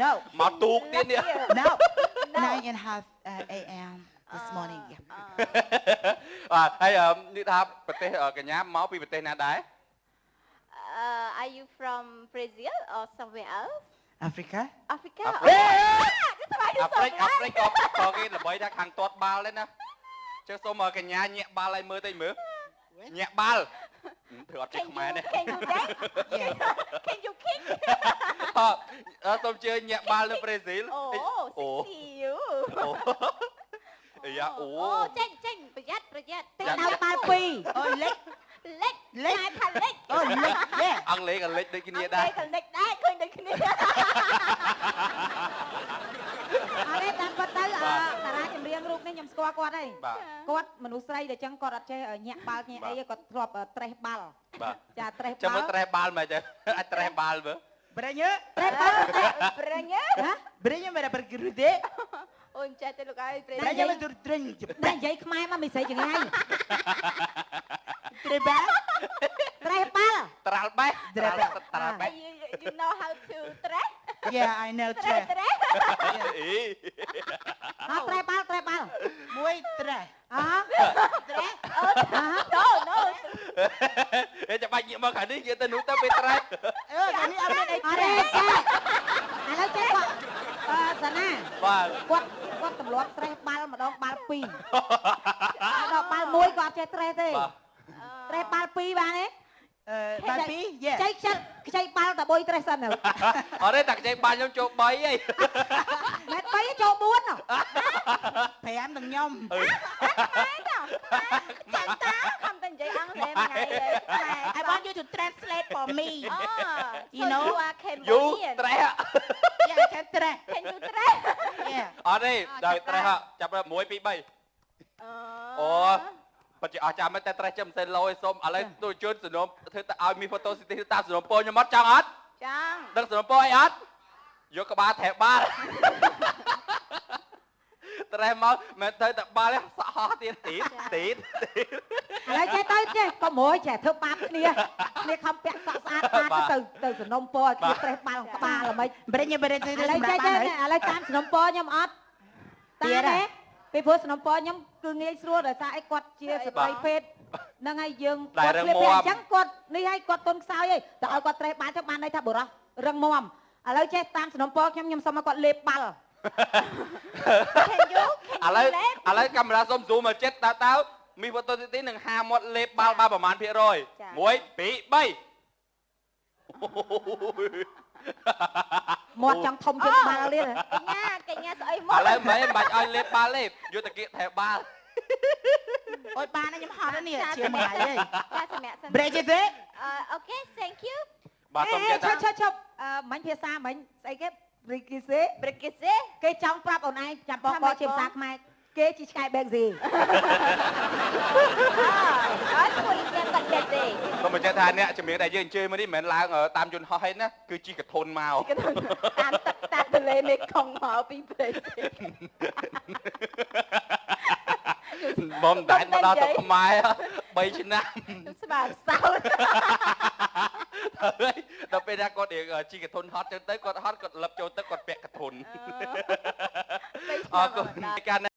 No. មកទូកទៀតនេះ No. 9:30 a.m. this morning. បាទហើយនេះថាប្រទេសកញ្ញាមកពីប្រទេសណាដែរ Are you from Brazil or somewhere else? Africa. Africa. អាហ្វ្រិកក៏គេល្បីថាខាងទាត់បាល់ដែរណាចុះសូមកញ្ញាញាក់បាល់ឲ្យមើលតិចមើលញាក់បាល់ធ្វើអត់ចេះខ្មែរទេ Can you dance? Can you kick? សូមជើញញាក់បាល់នៅប្រេស៊ីល Oh, sexy you. អាយ៉ាអូ ចេញប្រយ័ត្នតែដល់បាល់ពីរអូលេខ លេខថាលេខ អូលេខយេ អង់គ្លេសក៏លេចដូចគ្នាដែរ លេខដែរឃើញដូចគ្នា អរេតាមគាត់ទៅតារាចម្រៀងរូបនេះខ្ញុំស្គាល់គាត់ហើយ បាទ គាត់មនុស្សស្រីដែលចឹងគាត់អត់ចេះញាក់បាល់ញាក់អីគាត់ធ្លាប់ត្រេះបាល់ បាទ ចាត្រេះ ចាំ បា មើល ល់ ត្រេះបាល់មកទៅអាចត្រេះបាល់មើល ប្រេញើ ត្រេះបាល់ ប្រញើ ណា ប្រេញើមិនប្រគ្រឹទេ អូនចេះទៅលោកអើយប្រ ប្រេញើមិនត្រេញ តែនិយាយខ្មែរមកមិនស្រីចង្រៃ ត្រេបា ត្រេះបាល់ ត្រាល់បេះត្រាល់បេះ you know how to track Yeah I know ត្រេ track អី អត់ត្រេះបាល់ មួយត្រេ អត្រេះ no អេចាំបាច់ញាក់មកខាងនេះយើងទៅនោះទៅពេលត្រេះ អឺតែនេះអត់មានអី អ ត្រេ រេចាឥឡូវចេះគាត់សាណា បាទ គាត់ទម្លាប់ត្រេះបាល់ម្ដងបាល់ពីរដល់បាល់មួយគាត់ចេះត្រេះទេ បាទ ត្រេះបាល់ពីរបានទេ បាល់ពីរយេ ខ្ចីបាល់តែបុយត្រេះសិនទៅ អត់ទេតាខ្ចីបាល់ខ្ញុំចូល3ហី មែន3ចូល4ហ៎ 5ទាំងខ្ញុំ ចាំតាខំតែនិយាយអង់គ្លេសមួយថ្ងៃ I want you to translate for me you know you ត្រេះ Yeah I can ត្រេ can you track Yeah អត់ទេដល់ត្រេះចាប់1 2 3អូបើជាអស់ចាំតែត្រេះចាំមិនឡយសុំឥឡូវទូជូនសំណុំធ្វើទៅឲ្យមានហ្វូតូស៊ីទីតាមសំណុំពោខ្ញុំអត់ចង់អត់ ចាំ ដឹងសំណុំពោអីអត់យកក្បាលថែបាល់ត្រេះមកមិនទៅតែបាល់សក់ហោះទៀតទី ឥឡូវចេះទៅចេះក៏មួយចេះធ្វើបាបគ្នាខំពាក់សក់ស្អាតទៅសំណុំពរឲ្យគ្នាត្រេះបាល់ក្បាលល្មិច ប្រេញើប្រេញទៅ ឥឡូវចេះឥឡូវតាមសំណុំពរខ្ញុំអត់តាមទេពីព្រោះសំណុំពរខ្ញុំគឺងាយស្រួលដោយសារអីគាត់ជាស្ត្រីភេទហ្នឹងហើយយើងគាត់ឃ្លាតអញ្ចឹងគាត់នេះឲ្យគាត់ទុនខ្សោយឯងតែឲ្យគាត់ត្រេះបាល់ចឹងបានន័យថាបុរសរឹងមាំឥឡូវចេះតាមសំណុំពរខ្ញុំសុំឲ្យគាត់លេបបាល់ can you ឥឡូវកាមេរ៉ាសុំ zoom មកចិត្តតើមានហ្វូតូស៊ីទីនឹងហាមាត់លេបបាល់បានប្រហែលភាគរយ1 2 3 មាត់ចង់ធំជាងក្បាលទៀត កញ្ញាស្អីមក ឥឡូវមិនបាច់ឲ្យលេបបាល់ទេយកតាគៀកថែបាល់ អូយបានខ្ញុំហត់នេះជាមួយហើយ ចាសម្រាប់សិន ប្រេញទេ អូខេ thank you បាទសុំចិត្ត ឈប់មិញភាសាមិញស្អីគេព្រីគីសេ ប្រកិសេ គេចង់ប្រាប់អូនឯងចាំបងជាភាសាខ្មែរគេជាឆ្កែបែកស៊ី អត់ជួយគេបាត់ទេ សូមបញ្ជាក់ថាអ្នកជំនាញដែលយើងអញ្ជើញមកនេះមិនមែនឡើងតាមយន្តហោះឯណាគឺជីកធុនមក តាមទឹកតាមទន្លេមេគង្គមកពីប្រេ បំដែនមកដល់ទឹកខ្មែរ3ឆ្នាំ ស្បាសោត ហើយដល់ពេលណាគាត់ជីកធុនហត់ចឹងទៅគាត់ហត់គាត់លឹបចូលទឹកគាត់ពាក់កធុនអរគុណការ